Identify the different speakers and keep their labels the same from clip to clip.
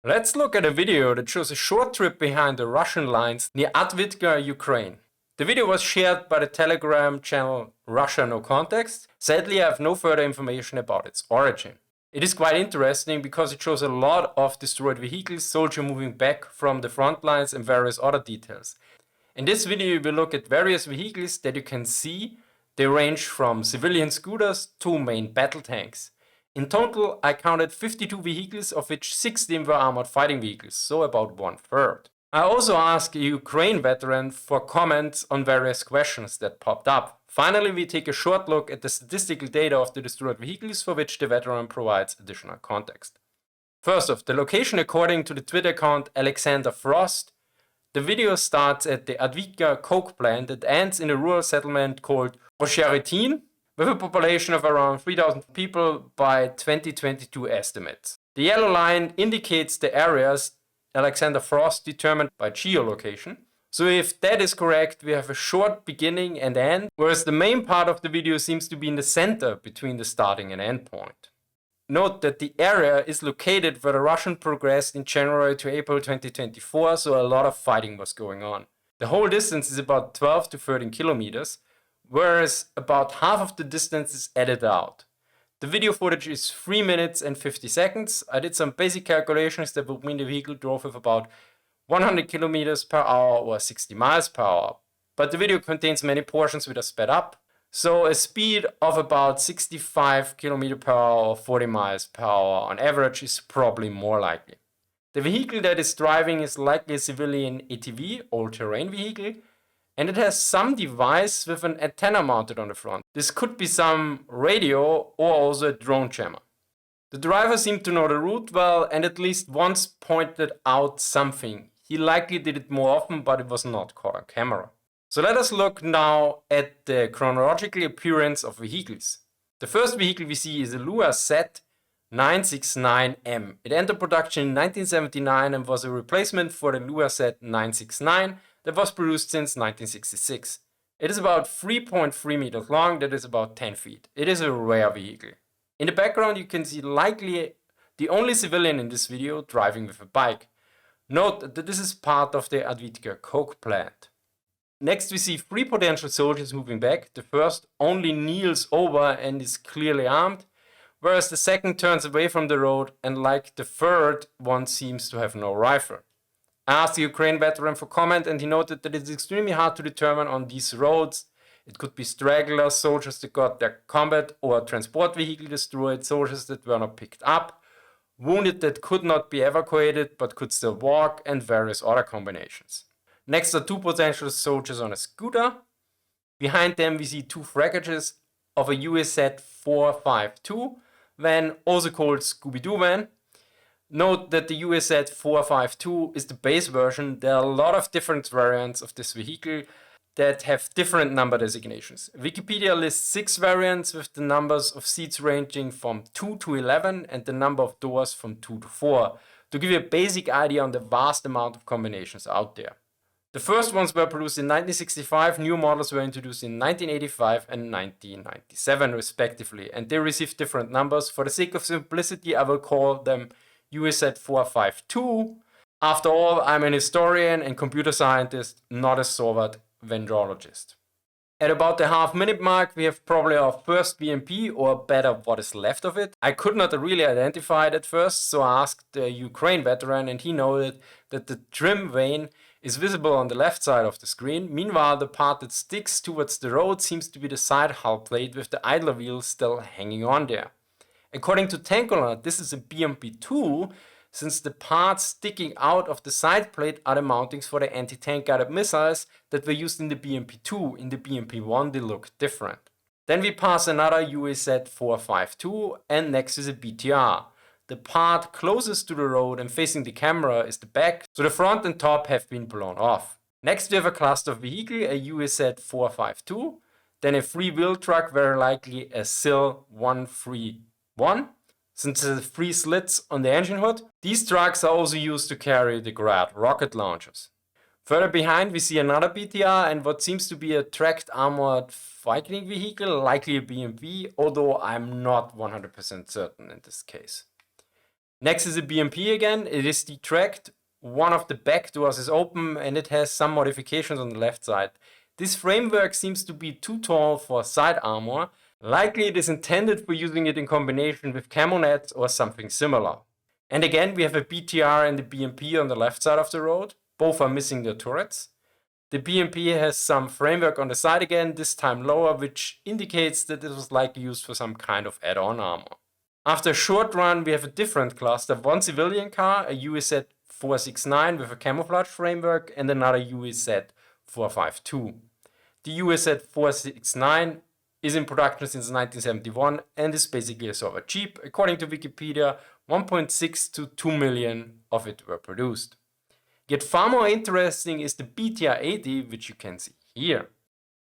Speaker 1: Let's look at a video that shows a short trip behind the Russian lines near Avdiivka, Ukraine. The video was shared by the Telegram channel Russia No Context. Sadly, I have no further information about its origin. It is quite interesting because it shows a lot of destroyed vehicles, soldiers moving back from the front lines and various other details. In this video, we will look at various vehicles that you can see. They range from civilian scooters to main battle tanks. In total, I counted 52 vehicles, of which 16 were armored fighting vehicles, so about 1/3. I also asked a Ukraine veteran for comments on various questions that popped up. Finally, we take a short look at the statistical data of the destroyed vehicles, for which the veteran provides additional context. First off, the location according to the Twitter account Alexander Frost. The video starts at the Avdiivka coke plant that ends in a rural settlement called Geolocation, with a population of around 3,000 people by 2022 estimates. The yellow line indicates the areas Alexander Frost determined by geolocation. So if that is correct, we have a short beginning and end, whereas the main part of the video seems to be in the center between the starting and end point. Note that the area is located where the Russian progressed in January to April 2024, so a lot of fighting was going on. The whole distance is about 12 to 13 kilometers, whereas about half of the distance is edited out. The video footage is 3 minutes and 50 seconds. I did some basic calculations that would mean the vehicle drove with about 100 kilometers per hour or 60 miles per hour. But the video contains many portions which are sped up, so a speed of about 65 kilometers per hour or 40 miles per hour on average is probably more likely. The vehicle that is driving is likely a civilian ATV, all-terrain vehicle, and it has some device with an antenna mounted on the front. This could be some radio or also a drone jammer. The driver seemed to know the route well and at least once pointed out something. He likely did it more often, but it was not caught on camera. So let us look now at the chronological appearance of vehicles. The first vehicle we see is a Lua Set 969M. It entered production in 1979 and was a replacement for the Lua Set 969 that was produced since 1966. It is about 3.3 meters long, that is about 10 feet. It is a rare vehicle. In the background you can see likely the only civilian in this video driving with a bike. Note that this is part of the Avdiivka coke plant. Next we see 3 potential soldiers moving back. The first only kneels over and is clearly armed, whereas the second turns away from the road and like the third one seems to have no rifle. I asked the Ukraine veteran for comment and he noted that it is extremely hard to determine on these roads. It could be stragglers, soldiers that got their combat or transport vehicle destroyed, soldiers that were not picked up, wounded that could not be evacuated but could still walk, and various other combinations. Next are 2 potential soldiers on a scooter. Behind them we see 2 fragages of a USZ 452 van, also called Scooby-Doo van. Note that the USZ 452 is the base version. There are a lot of different variants of this vehicle that have different number designations. Wikipedia lists 6 variants with the numbers of seats ranging from 2 to 11 and the number of doors from 2 to 4, to give you a basic idea on the vast amount of combinations out there. The first ones were produced in 1965, new models were introduced in 1985 and 1997 respectively, and they received different numbers. For the sake of simplicity, I will call them USZ 452. After all, I'm an historian and computer scientist, not a Soviet vendologist. At about the half-minute mark, we have probably our first BMP, or better, what is left of it. I could not really identify it at first, so I asked the Ukraine veteran and he noted that the trim vane is visible on the left side of the screen. Meanwhile, the part that sticks towards the road seems to be the side hull plate with the idler wheel still hanging on there. According to Tankola, this is a BMP-2, since the parts sticking out of the side plate are the mountings for the anti-tank guided missiles that were used in the BMP-2. In the BMP-1 they look different. Then we pass another USZ 452 and next is a BTR. The part closest to the road and facing the camera is the back, so the front and top have been blown off. Next we have a cluster vehicle, a USZ 452, then a 3-wheel truck, very likely a SIL 131, since there's 3 slits on the engine hood. These trucks are also used to carry the Grad rocket launchers. Further behind we see another BTR and what seems to be a tracked armored fighting vehicle, likely a BMP, although I'm not 100% certain in this case. Next is a BMP again. It is detracked. One of the back doors is open and it has some modifications on the left side. This framework seems to be too tall for side armor. Likely it is intended for using it in combination with camo nets or something similar. And again, we have a BTR and the BMP on the left side of the road. Both are missing their turrets. The BMP has some framework on the side again, this time lower, which indicates that it was likely used for some kind of add-on armor. After a short run, we have a different cluster, one civilian car, a UEZ 469 with a camouflage framework, and another UEZ 452. The UEZ 469 is in production since 1971 and is basically a server cheap. According to Wikipedia, 1.6 to 2 million of it were produced. Yet far more interesting is the BTR-80, which you can see here.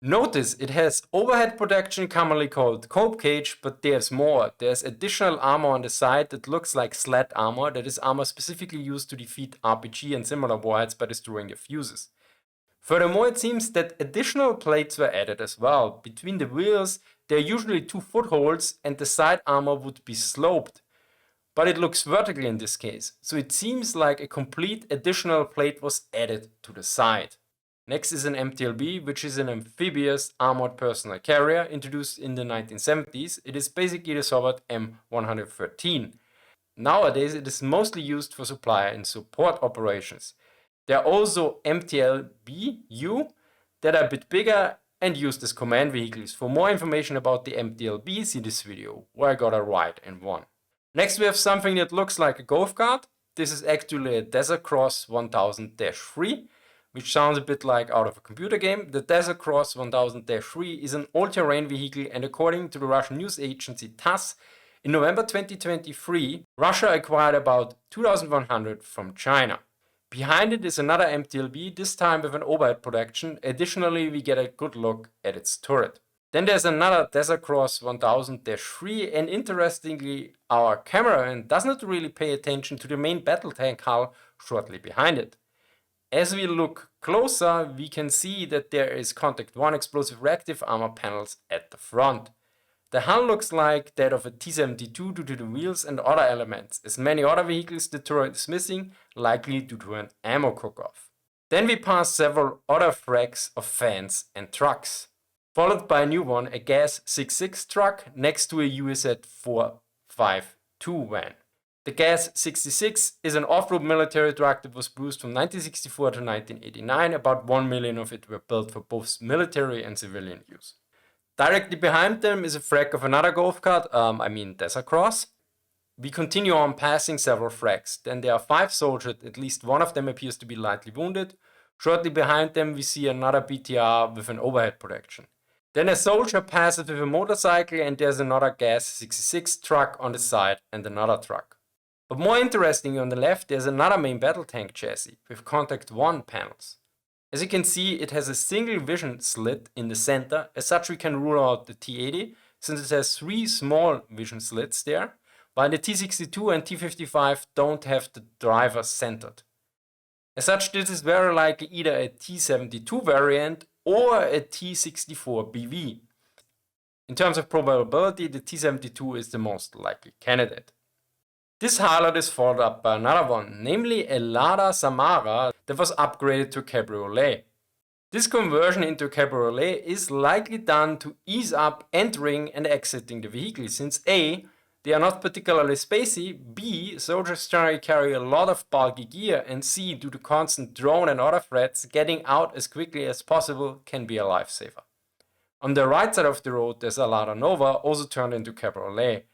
Speaker 1: Notice it has overhead protection, commonly called cope cage, but there's more. There's additional armor on the side that looks like Slat Armor, that is armor specifically used to defeat RPG and similar warheads by destroying their fuses. Furthermore, it seems that additional plates were added as well. Between the wheels, there are usually 2 footholds and the side armor would be sloped. But it looks vertical in this case, so it seems like a complete additional plate was added to the side. Next is an MTLB, which is an amphibious armored personnel carrier introduced in the 1970s. It is basically the Soviet M113. Nowadays, it is mostly used for supply and support operations. There are also MTLB-U that are a bit bigger and used as command vehicles. For more information about the MTLB, see this video, where I got a ride in one. Next we have something that looks like a golf cart. This is actually a Desert Cross 1000-3, which sounds a bit like out of a computer game. The Desert Cross 1000-3 is an all-terrain vehicle, and according to the Russian news agency TASS, in November 2023, Russia acquired about 2,100 from China. Behind it is another MTLB, this time with an overhead protection. Additionally, we get a good look at its turret. Then there's another Desert Cross 1000-3, and interestingly, our cameraman does not really pay attention to the main battle tank hull shortly behind it. As we look closer, we can see that there is Contact 1 explosive reactive armor panels at the front. The hull looks like that of a T-72 due to the wheels and other elements. As many other vehicles, the turret is missing, likely due to an ammo cook-off. Then we pass several other frags of fans and trucks, followed by a new one, a Gas 66 truck next to a UEZ 452 van. The Gas 66 is an off-road military truck that was produced from 1964 to 1989. About 1 million of it were built for both military and civilian use. Directly behind them is a frag of another golf cart, Desert Cross. We continue on passing several frags. Then there are 5 soldiers, at least one of them appears to be lightly wounded. Shortly behind them we see another BTR with an overhead protection. Then a soldier passes with a motorcycle, and there's another Gas 66 truck on the side and another truck. But more interesting, on the left there's another main battle tank chassis with Contact 1 panels. As you can see, it has a single vision slit in the center. As such, we can rule out the T-80 since it has 3 small vision slits there, while the T-62 and T-55 don't have the driver centered. As such, this is very likely either a T-72 variant or a T-64 BV. In terms of probability, the T-72 is the most likely candidate. This highlight is followed up by another one, namely a Lada Samara that was upgraded to cabriolet. This conversion into cabriolet is likely done to ease up entering and exiting the vehicle, since A, they are not particularly spacey, B, soldiers generally carry a lot of bulky gear, and C, due to constant drone and other threats, getting out as quickly as possible can be a lifesaver. On the right side of the road there's a Lada Nova, also turned into cabriolet.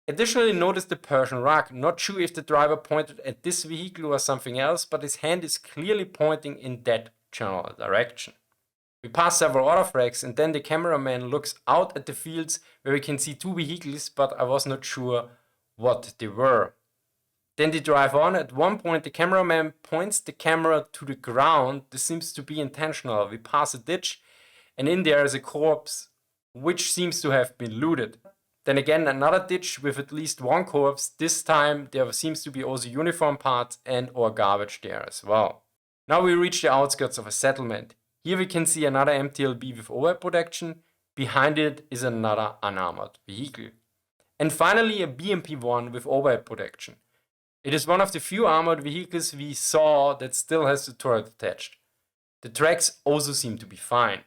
Speaker 1: Additionally, notice the Persian rug. Not sure if the driver pointed at this vehicle or something else, but his hand is clearly pointing in that general direction. We pass several other frags, and then the cameraman looks out at the fields where we can see 2 vehicles, but I was not sure what they were. Then they drive on. At one point the cameraman points the camera to the ground. This seems to be intentional. We pass a ditch, and in there is a corpse which seems to have been looted. Then again another ditch with at least 1 corpse. This time there seems to be also uniform parts and or garbage there as well. Now we reach the outskirts of a settlement. Here we can see another MTLB with overhead protection. Behind it is another unarmored vehicle. And finally a BMP-1 with overhead protection. It is one of the few armored vehicles we saw that still has the turret attached. The tracks also seem to be fine.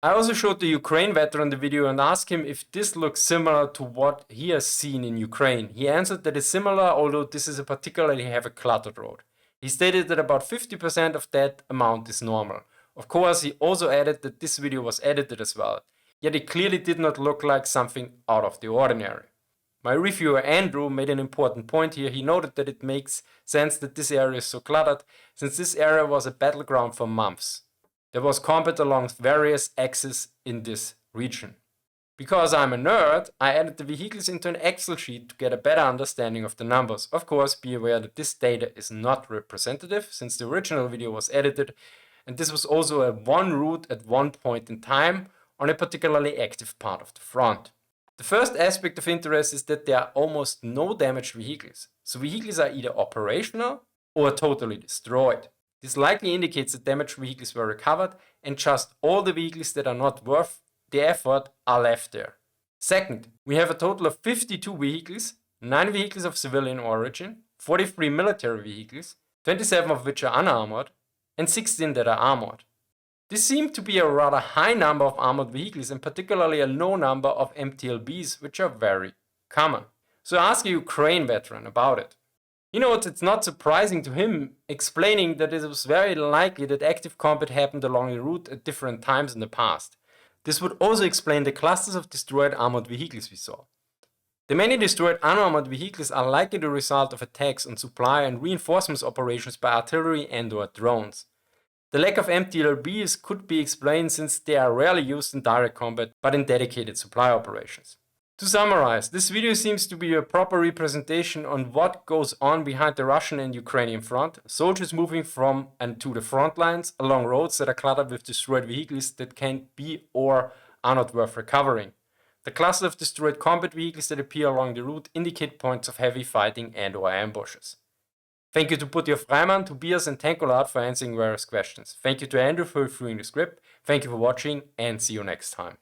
Speaker 1: I also showed the Ukraine veteran the video and asked him if this looks similar to what he has seen in Ukraine. He answered that it's similar, although this is a particularly heavy cluttered road. He stated that about 50% of that amount is normal. Of course, he also added that this video was edited as well, yet it clearly did not look like something out of the ordinary. My reviewer Andrew made an important point here. He noted that it makes sense that this area is so cluttered, since this area was a battleground for months. There was combat along various axes in this region. Because I'm a nerd, I added the vehicles into an Excel sheet to get a better understanding of the numbers. Of course, be aware that this data is not representative, since the original video was edited, and this was also a one route at one point in time on a particularly active part of the front. The first aspect of interest is that there are almost no damaged vehicles, so vehicles are either operational or totally destroyed. This likely indicates that damaged vehicles were recovered and just all the vehicles that are not worth the effort are left there. Second, we have a total of 52 vehicles, 9 vehicles of civilian origin, 43 military vehicles, 27 of which are unarmored, and 16 that are armored. This seemed to be a rather high number of armored vehicles and particularly a low number of MTLBs, which are very common. So I asked a Ukraine veteran about it. He notes it's not surprising to him, explaining that it was very likely that active combat happened along the route at different times in the past. This would also explain the clusters of destroyed armored vehicles we saw. The many destroyed unarmored vehicles are likely the result of attacks on supply and reinforcements operations by artillery and/or drones. The lack of MTLBs could be explained since they are rarely used in direct combat but in dedicated supply operations. To summarize, this video seems to be a proper representation on what goes on behind the Russian and Ukrainian front, soldiers moving from and to the front lines along roads that are cluttered with destroyed vehicles that can't be or are not worth recovering. The cluster of destroyed combat vehicles that appear along the route indicate points of heavy fighting and/or ambushes. Thank you to Putjov Freiman, Tobias and Tankolad for answering various questions. Thank you to Andrew for reviewing the script. Thank you for watching and see you next time.